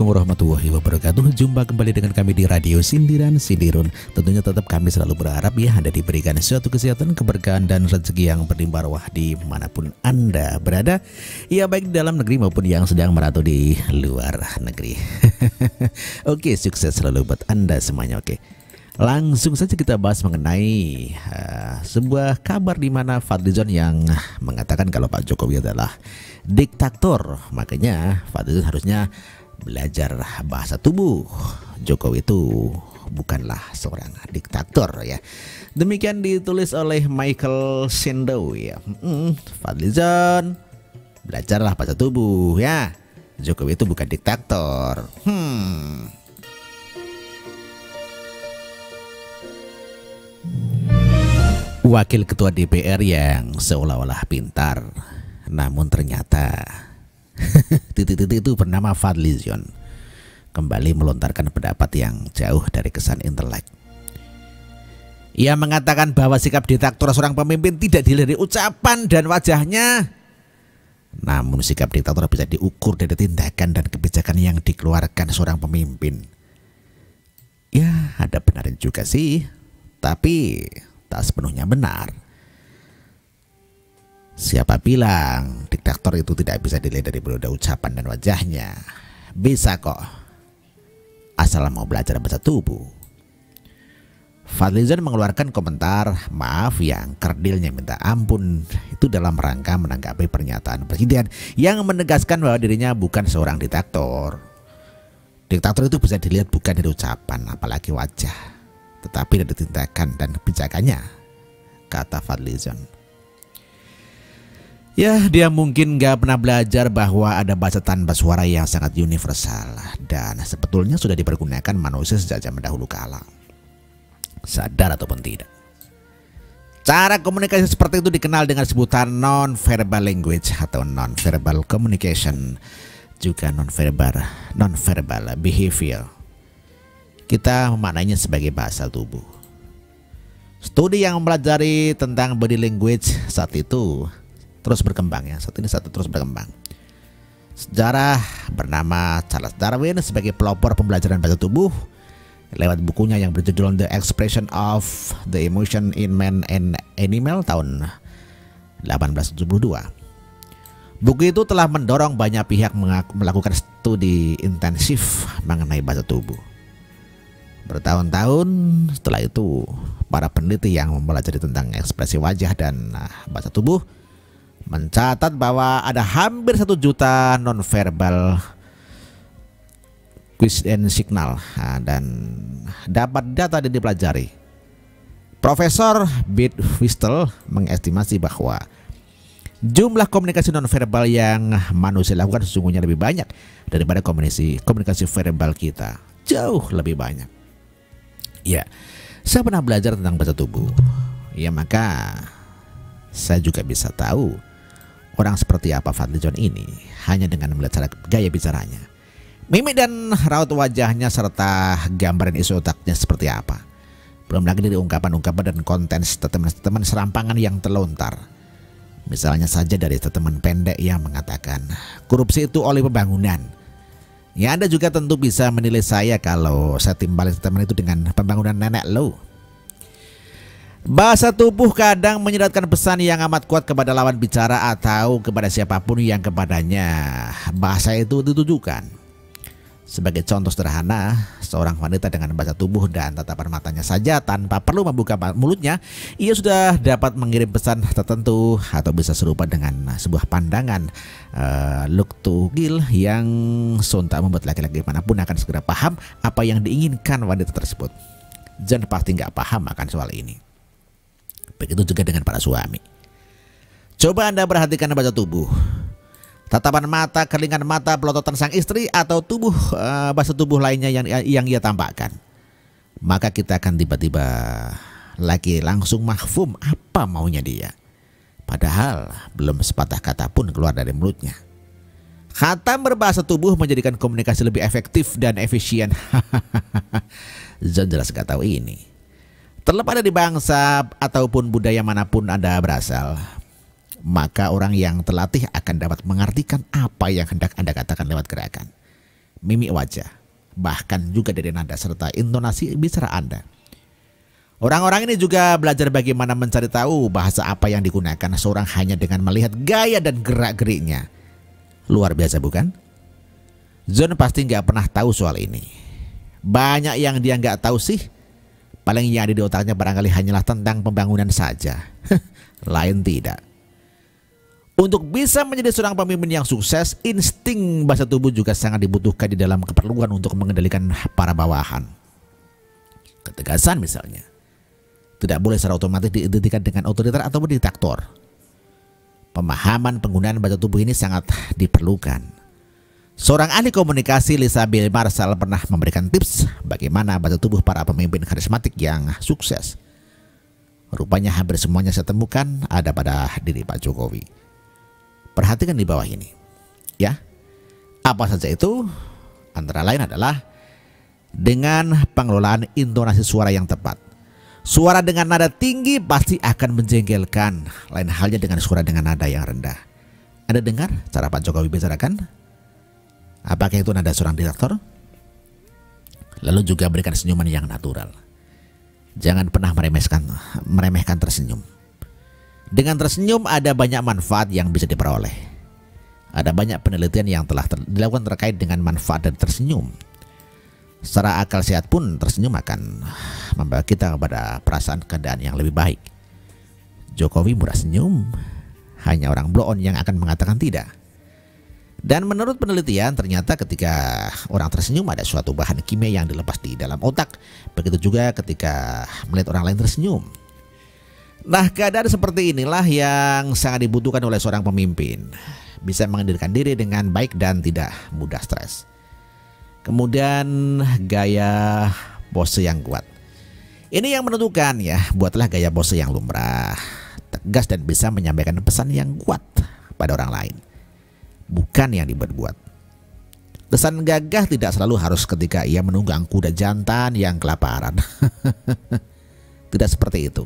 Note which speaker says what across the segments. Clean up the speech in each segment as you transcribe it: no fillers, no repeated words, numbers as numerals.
Speaker 1: warahmatullahi wabarakatuh. Jumpa kembali dengan kami di Radio Sindiran Sindirun. Tentunya tetap kami selalu berharap ya Anda diberikan suatu kesehatan, keberkahan dan rezeki yang berlimpah ruah dimanapun Anda berada. Ya baik di dalam negeri maupun yang sedang merantau di luar negeri. Oke, sukses selalu buat Anda semuanya. Oke, langsung saja kita bahas mengenai sebuah kabar di mana Fadlizon yang mengatakan kalau Pak Jokowi adalah diktator. Makanya Fadlizon harusnya belajar bahasa tubuh. Jokowi itu bukanlah seorang diktator ya. Demikian ditulis oleh Michael Sando ya. Fadlizon, belajarlah bahasa tubuh ya. Jokowi itu bukan diktator. Wakil Ketua DPR yang seolah-olah pintar, namun ternyata itu bernama Fadlizon kembali melontarkan pendapat yang jauh dari kesan intelek. Ia mengatakan bahwa sikap diktator seorang pemimpin tidak dilihat dari ucapan dan wajahnya, namun sikap diktator bisa diukur dari tindakan dan kebijakan yang dikeluarkan seorang pemimpin. Ya, ada benarnya juga sih, tapi tak sepenuhnya benar. Siapa bilang diktator itu tidak bisa dilihat dari berbeda ucapan dan wajahnya? Bisa kok, asal mau belajar bahasa tubuh. Fadlizon mengeluarkan komentar maaf yang kerdilnya minta ampun itu dalam rangka menanggapi pernyataan presiden yang menegaskan bahwa dirinya bukan seorang diktator. Diktator itu bisa dilihat bukan dari ucapan apalagi wajah, tetapi dari tindakan dan kebijakannya, kata Fadlizon. Ya, dia mungkin gak pernah belajar bahwa ada bahasa tanpa suara yang sangat universal dan sebetulnya sudah dipergunakan manusia sejak zaman dahulu kala. Sadar ataupun tidak. Cara komunikasi seperti itu dikenal dengan sebutan non-verbal language atau non-verbal communication, juga non-verbal behavior. Kita memaknainya sebagai bahasa tubuh. Studi yang mempelajari tentang body language saat itu terus berkembang ya. Saat ini terus berkembang. Sejarah bernama Charles Darwin sebagai pelopor pembelajaran bahasa tubuh lewat bukunya yang berjudul The Expression of the Emotion in Man and Animal tahun 1872. Buku itu telah mendorong banyak pihak melakukan studi intensif mengenai bahasa tubuh. Bertahun-tahun setelah itu, para peneliti yang mempelajari tentang ekspresi wajah dan bahasa tubuh mencatat bahwa ada hampir 1 juta non-verbal quiz and signal dan dapat data yang dipelajari. Profesor Bert Wistel mengestimasi bahwa jumlah komunikasi non-verbal yang manusia lakukan sesungguhnya lebih banyak daripada komunikasi verbal kita. Jauh lebih banyak. Ya, saya pernah belajar tentang bahasa tubuh. Ya, maka saya juga bisa tahu orang seperti apa Fadlizon ini hanya dengan melihat gaya bicaranya, mimik dan raut wajahnya serta gambaran isi otaknya seperti apa. Belum lagi dari ungkapan-ungkapan dan konten statement serampangan yang terlontar. Misalnya saja dari statement pendek yang mengatakan korupsi itu oleh pembangunan. Ya, Anda juga tentu bisa menilai saya kalau saya timbali statement itu dengan pembangunan nenek lo. Bahasa tubuh kadang menyeratkan pesan yang amat kuat kepada lawan bicara atau kepada siapapun yang kepadanya bahasa itu ditujukan. Sebagai contoh sederhana, seorang wanita dengan bahasa tubuh dan tatapan matanya saja tanpa perlu membuka mulutnya, ia sudah dapat mengirim pesan tertentu atau bisa serupa dengan sebuah pandangan look to kill yang sontak membuat laki-laki manapun akan segera paham apa yang diinginkan wanita tersebut. Jan pasti nggak paham akan soal ini. Begitu juga dengan para suami. Coba Anda perhatikan bahasa tubuh, tatapan mata, kerlingan mata, pelototan sang istri atau bahasa tubuh lainnya yang ia tampakkan. Maka kita akan tiba-tiba lagi langsung mahfum apa maunya dia. Padahal belum sepatah kata pun keluar dari mulutnya. Khatam berbahasa tubuh menjadikan komunikasi lebih efektif dan efisien. Zon jelas gak tahu ini. Terlepas dari bangsa ataupun budaya manapun Anda berasal, maka orang yang terlatih akan dapat mengartikan apa yang hendak Anda katakan lewat gerakan. mimik wajah, bahkan juga dari nada serta intonasi bicara Anda. Orang-orang ini juga belajar bagaimana mencari tahu bahasa apa yang digunakan seorang hanya dengan melihat gaya dan gerak-geriknya. Luar biasa bukan? John pasti nggak pernah tahu soal ini. Banyak yang dia nggak tahu sih. Paling yang ada di otaknya barangkali hanyalah tentang pembangunan saja. Lain tidak. Untuk bisa menjadi seorang pemimpin yang sukses, insting bahasa tubuh juga sangat dibutuhkan di dalam keperluan untuk mengendalikan para bawahan. Ketegasan misalnya. Tidak boleh secara otomatis diidentikan dengan otoriter atau diktator. Pemahaman penggunaan bahasa tubuh ini sangat diperlukan. Seorang ahli komunikasi, Lisa Bill Marshall, pernah memberikan tips bagaimana bahasa tubuh para pemimpin karismatik yang sukses. Rupanya hampir semuanya saya temukan ada pada diri Pak Jokowi. Perhatikan di bawah ini. Ya, apa saja itu? Antara lain adalah dengan pengelolaan intonasi suara yang tepat. Suara dengan nada tinggi pasti akan menjengkelkan. Lain halnya dengan suara dengan nada yang rendah. Anda dengar cara Pak Jokowi bicarakan? Apakah itu nada seorang diktator? Lalu juga berikan senyuman yang natural. Jangan pernah meremehkan tersenyum. Dengan tersenyum ada banyak manfaat yang bisa diperoleh. Ada banyak penelitian yang telah dilakukan terkait dengan manfaat dari tersenyum. Secara akal sehat pun tersenyum akan membawa kita kepada perasaan keadaan yang lebih baik. Jokowi mudah senyum, hanya orang blow on yang akan mengatakan tidak. Dan menurut penelitian ternyata ketika orang tersenyum ada suatu bahan kimia yang dilepas di dalam otak. Begitu juga ketika melihat orang lain tersenyum. Nah, keadaan seperti inilah yang sangat dibutuhkan oleh seorang pemimpin. Bisa mengendalikan diri dengan baik dan tidak mudah stres. Kemudian gaya pose yang kuat. Ini yang menentukan ya, buatlah gaya pose yang lumrah, tegas dan bisa menyampaikan pesan yang kuat pada orang lain. Bukan yang dibuat-buat. Kesan gagah tidak selalu harus ketika ia menunggang kuda jantan yang kelaparan. Tidak seperti itu.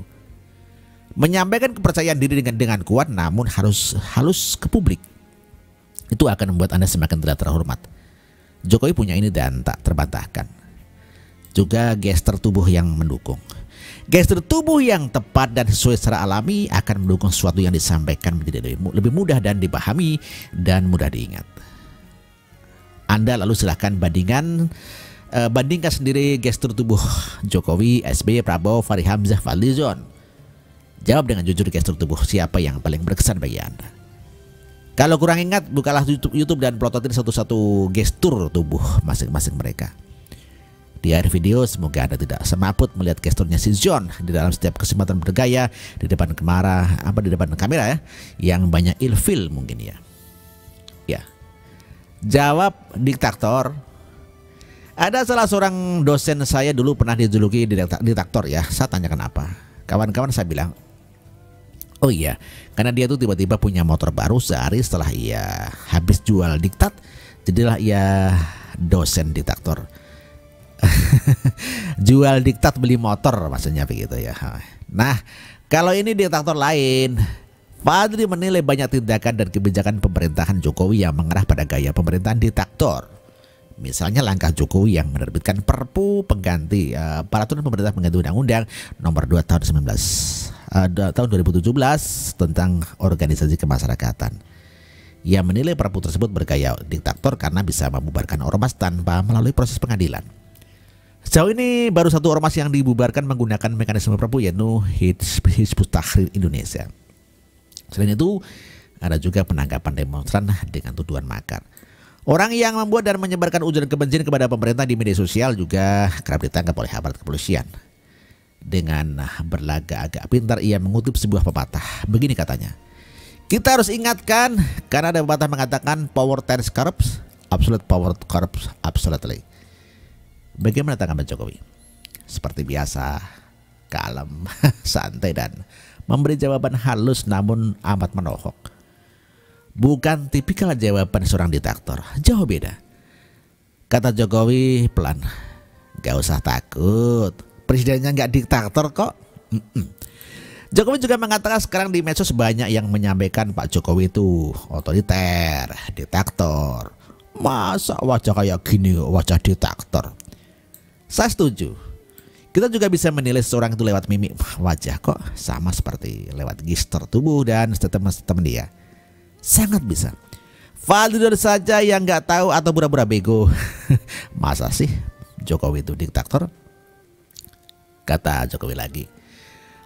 Speaker 1: Menyampaikan kepercayaan diri dengan kuat namun harus halus ke publik. Itu akan membuat Anda semakin tidak terhormat. Jokowi punya ini dan tak terbantahkan. Juga gestur tubuh yang mendukung. Gestur tubuh yang tepat dan sesuai secara alami akan mendukung sesuatu yang disampaikan menjadi lebih mudah dan dipahami dan mudah diingat. Anda lalu silahkan bandingkan sendiri gestur tubuh Jokowi, SBY, Prabowo, Fahri Hamzah, Fadlizon. Jawab dengan jujur gestur tubuh siapa yang paling berkesan bagi Anda. Kalau kurang ingat, bukalah YouTube dan plototin satu-satu gestur tubuh masing-masing mereka. Di akhir video, semoga Anda tidak semaput melihat gesturnya si John di dalam setiap kesempatan bergaya di depan kamera ya, yang banyak ilfil mungkin ya. Ya. Jawab diktator. Ada salah seorang dosen saya dulu pernah dijuluki diktator ya. Saya tanya kenapa. Kawan-kawan saya bilang, oh iya, karena dia tuh tiba-tiba punya motor baru sehari setelah ia habis jual diktat, jadilah ia dosen diktator. Jual diktat beli motor maksudnya begitu ya. Nah, kalau ini diktator lain, Fadli menilai banyak tindakan dan kebijakan pemerintahan Jokowi yang mengarah pada gaya pemerintahan diktator. Misalnya langkah Jokowi yang menerbitkan Perpu pengganti peraturan pemerintah pengganti Undang-Undang Nomor 2 tahun 2017 tentang organisasi kemasyarakatan. Ia menilai Perpu tersebut bergaya diktator karena bisa membubarkan ormas tanpa melalui proses pengadilan. Sejauh ini baru satu ormas yang dibubarkan menggunakan mekanisme Perpu, yaitu Hizbut Tahrir Indonesia. Selain itu, ada juga penangkapan demonstran dengan tuduhan makar. Orang yang membuat dan menyebarkan ujaran kebencian kepada pemerintah di media sosial juga kerap ditangkap oleh aparat kepolisian. Dengan berlagak agak pintar, ia mengutip sebuah pepatah. Begini katanya, kita harus ingatkan karena ada pepatah mengatakan power turns corrupt, absolute power corrupts absolutely. Bagaimana tanggapan Jokowi? Seperti biasa, kalem, santai dan memberi jawaban halus namun amat menohok. Bukan tipikal jawaban seorang diktator, jauh beda. Kata Jokowi pelan, gak usah takut, presidennya gak diktator kok. Jokowi juga mengatakan sekarang di medsos banyak yang menyampaikan Pak Jokowi itu otoriter, diktator. Masa wajah kayak gini, wajah diktator? Saya setuju. Kita juga bisa menilai seseorang itu lewat mimik wajah, kok sama seperti lewat gestur tubuh dan statement dia. Sangat bisa. Validor saja yang nggak tahu atau pura-pura bego. Masa sih Jokowi itu diktator? Kata Jokowi lagi.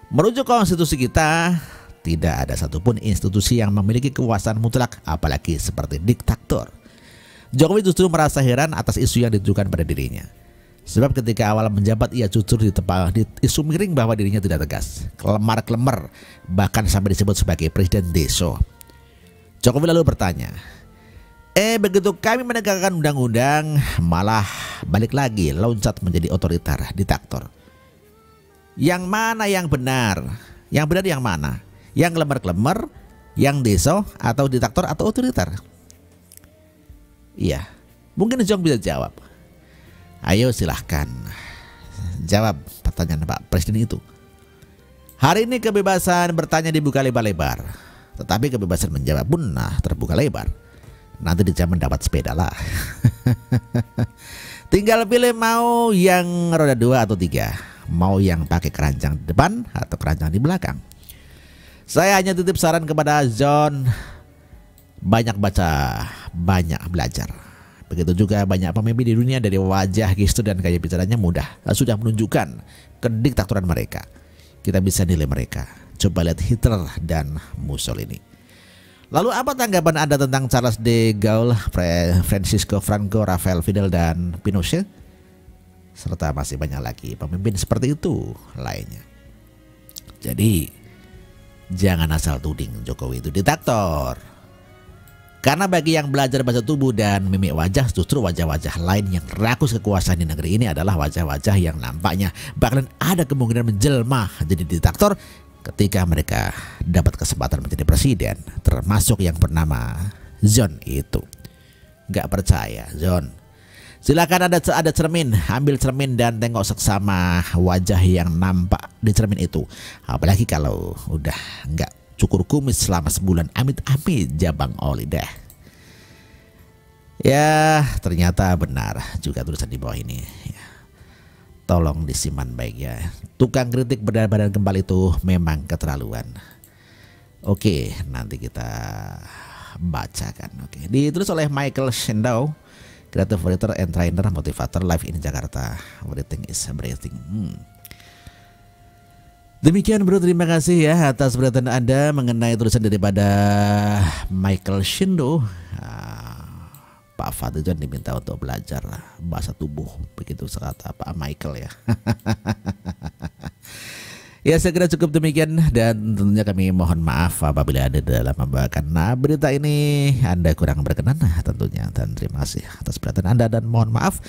Speaker 1: Merujuk konstitusi kita, tidak ada satupun institusi yang memiliki kekuasaan mutlak, apalagi seperti diktator. Jokowi justru merasa heran atas isu yang ditujukan pada dirinya. Sebab ketika awal menjabat ia jujur di isu miring bahwa dirinya tidak tegas, kelemar-kelemar, bahkan sampai disebut sebagai presiden deso. Jokowi lalu bertanya, begitu kami menegakkan undang-undang malah balik lagi loncat menjadi otoriter, diktator. Yang mana yang benar? Yang benar yang mana? Yang kelemar-kelemar, yang deso, atau diktator atau otoriter? Iya, mungkin Jong bisa jawab. Ayo silahkan jawab pertanyaan Pak Presiden itu. Hari ini kebebasan bertanya dibuka lebar-lebar, tetapi kebebasan menjawab pun terbuka lebar. Nanti di zaman dapat sepeda lah. Tinggal pilih mau yang roda 2 atau 3, mau yang pakai keranjang di depan atau keranjang di belakang. Saya hanya titip saran kepada John, banyak baca, banyak belajar. Begitu juga banyak pemimpin di dunia dari wajah, gestur dan gaya bicaranya sudah menunjukkan kediktatoran mereka. Kita bisa nilai mereka. Coba lihat Hitler dan Mussolini. Lalu apa tanggapan Anda tentang Charles de Gaulle, Francisco Franco, Rafael Fidel dan Pinochet? Serta masih banyak lagi pemimpin seperti itu lainnya. Jadi jangan asal tuding Jokowi itu diktator. Karena bagi yang belajar bahasa tubuh dan mimik wajah, justru wajah-wajah lain yang rakus kekuasaan di negeri ini adalah wajah-wajah yang nampaknya bahkan ada kemungkinan menjelma jadi diktator ketika mereka dapat kesempatan menjadi presiden, termasuk yang bernama John itu. Gak percaya John? Silakan ada cermin, ambil cermin dan tengok seksama wajah yang nampak di cermin itu. Apalagi kalau udah gak cukur kumis selama sebulan, amit-amit jabang oli deh. Ya ternyata benar juga tulisan di bawah ini ya. Tolong disiman baik ya. Tukang kritik berbadan kembali itu memang keterlaluan. Oke, nanti kita bacakan. Oke, ditulis oleh Michael Shendow, creative writer and trainer motivator live in Jakarta. Everything is breathing. Demikian bro, terima kasih ya atas perhatian Anda mengenai tulisan daripada Michael Shindo. Pak Fadlijon diminta untuk belajar bahasa tubuh, begitu sekata Pak Michael ya. Ya segera cukup demikian, dan tentunya kami mohon maaf apabila ada dalam membawakan berita ini Anda kurang berkenan tentunya, dan terima kasih atas perhatian Anda dan mohon maaf.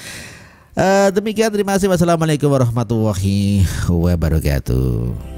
Speaker 1: Demikian, terima kasih. Wassalamualaikum warahmatullahi wabarakatuh.